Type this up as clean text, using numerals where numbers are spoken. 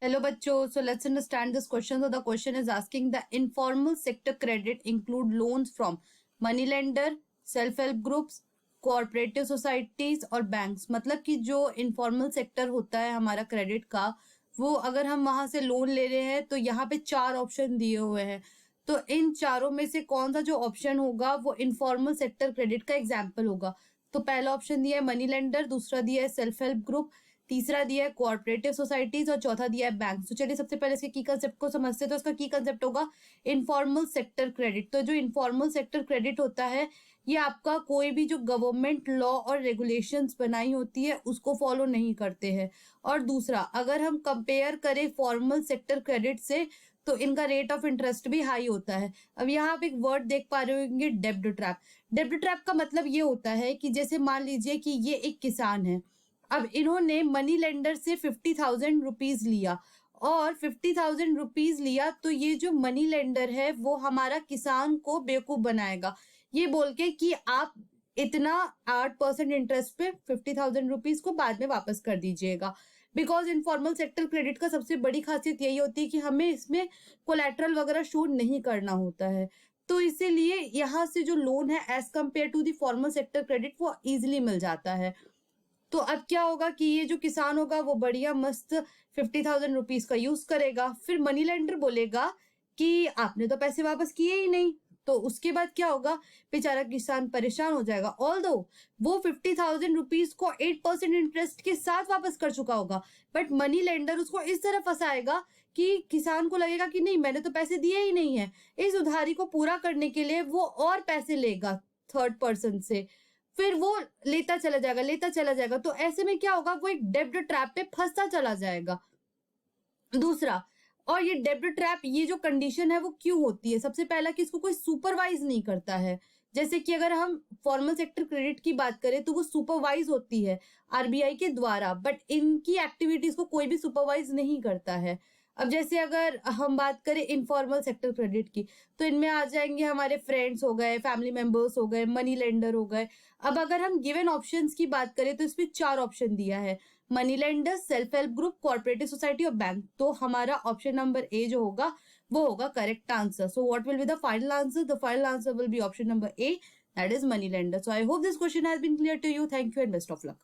Hello bachcho, so let's understand this question. So the question is asking, the informal sector credit include loans from money lender, self help groups, cooperative societies और banks. मतलब कि जो informal sector होता है हमारा credit का, वो अगर हम वहां से लोन ले रहे हैं तो यहाँ पे 4 ऑप्शन दिए हुए हैं. तो इन चारों में से कौन सा जो ऑप्शन होगा वो इनफॉर्मल सेक्टर क्रेडिट का एग्जाम्पल होगा. तो पहला ऑप्शन दिया है मनी लेंडर, दूसरा दिया है सेल्फ हेल्प ग्रुप, तीसरा दिया है कोऑपरेटिव सोसाइटीज और चौथा दिया है बैंक. तो चलिए सबसे पहले इसके की कंसेप्ट को समझते हैं. तो इसका की कंसेप्ट होगा इनफॉर्मल सेक्टर क्रेडिट. तो जो इनफॉर्मल सेक्टर क्रेडिट होता है ये आपका कोई भी जो गवर्नमेंट लॉ और रेगुलेशंस बनाई होती है उसको फॉलो नहीं करते हैं. और दूसरा, अगर हम कंपेयर करें फॉर्मल सेक्टर क्रेडिट से तो इनका रेट ऑफ इंटरेस्ट भी हाई होता है. अब यहाँ आप एक वर्ड देख पा रहे होंगे, डेब्ट ट्रैप. डेब्ट ट्रैप का मतलब ये होता है कि जैसे मान लीजिए कि ये एक किसान है. अब इन्होंने मनी लेंडर से 50,000 रुपीज लिया और 50,000 रुपीज लिया, तो ये जो मनी लेंडर है वो हमारा किसान को बेवकूफ बनाएगा ये बोल के कि आप इतना 8% इंटरेस्ट पे 50,000 रुपीज को बाद में वापस कर दीजिएगा. बिकॉज इनफॉर्मल सेक्टर क्रेडिट का सबसे बड़ी खासियत यही होती है कि हमें इसमें कोलैटरल वगैरह शो नहीं करना होता है. तो इसीलिए यहाँ से जो लोन है as compare to the formal sector credit वो इजिली मिल जाता है. तो अब क्या होगा कि ये जो किसान होगा वो बढ़िया मस्त 50,000 रुपीज का यूज करेगा. फिर मनी लेंडर बोलेगा कि आपने तो पैसे वापस किए ही नहीं. तो उसके बाद क्या होगा, बेचारा किसान परेशान हो जाएगा. ऑल्दो वो 50,000 रुपीज को 8% इंटरेस्ट के साथ वापस कर चुका होगा, बट मनी लेंडर उसको इस तरह फंसाएगा कि किसान को लगेगा कि नहीं, मैंने तो पैसे दिए ही नहीं है. इस उधारी को पूरा करने के लिए वो और पैसे लेगा थर्ड पर्सन से. फिर वो लेता चला जाएगा. तो ऐसे में क्या होगा, वो एक डेब्ट ट्रैप पे फंसता चला जाएगा. दूसरा, और ये डेब्ट ट्रैप, ये जो कंडीशन है वो क्यों होती है, सबसे पहला कि इसको कोई सुपरवाइज नहीं करता है. जैसे कि अगर हम फॉर्मल सेक्टर क्रेडिट की बात करें तो वो सुपरवाइज होती है आरबीआई के द्वारा, बट इनकी एक्टिविटीज को कोई भी सुपरवाइज नहीं करता है. अब जैसे अगर हम बात करें इनफॉर्मल सेक्टर क्रेडिट की, तो इनमें आ जाएंगे हमारे फ्रेंड्स हो गए, फैमिली मेंबर्स हो गए, मनी लेंडर हो गए. अब अगर हम गिवन ऑप्शंस की बात करें तो इसमें 4 ऑप्शन दिया है, money lender, self help group, cooperative society और बैंक. तो हमारा ऑप्शन नंबर ए जो होगा वो होगा correct answer. So what will be the final answer? The final answer will be option number A, that is money lender. So I hope this question has been clear to you. Thank you and best of luck.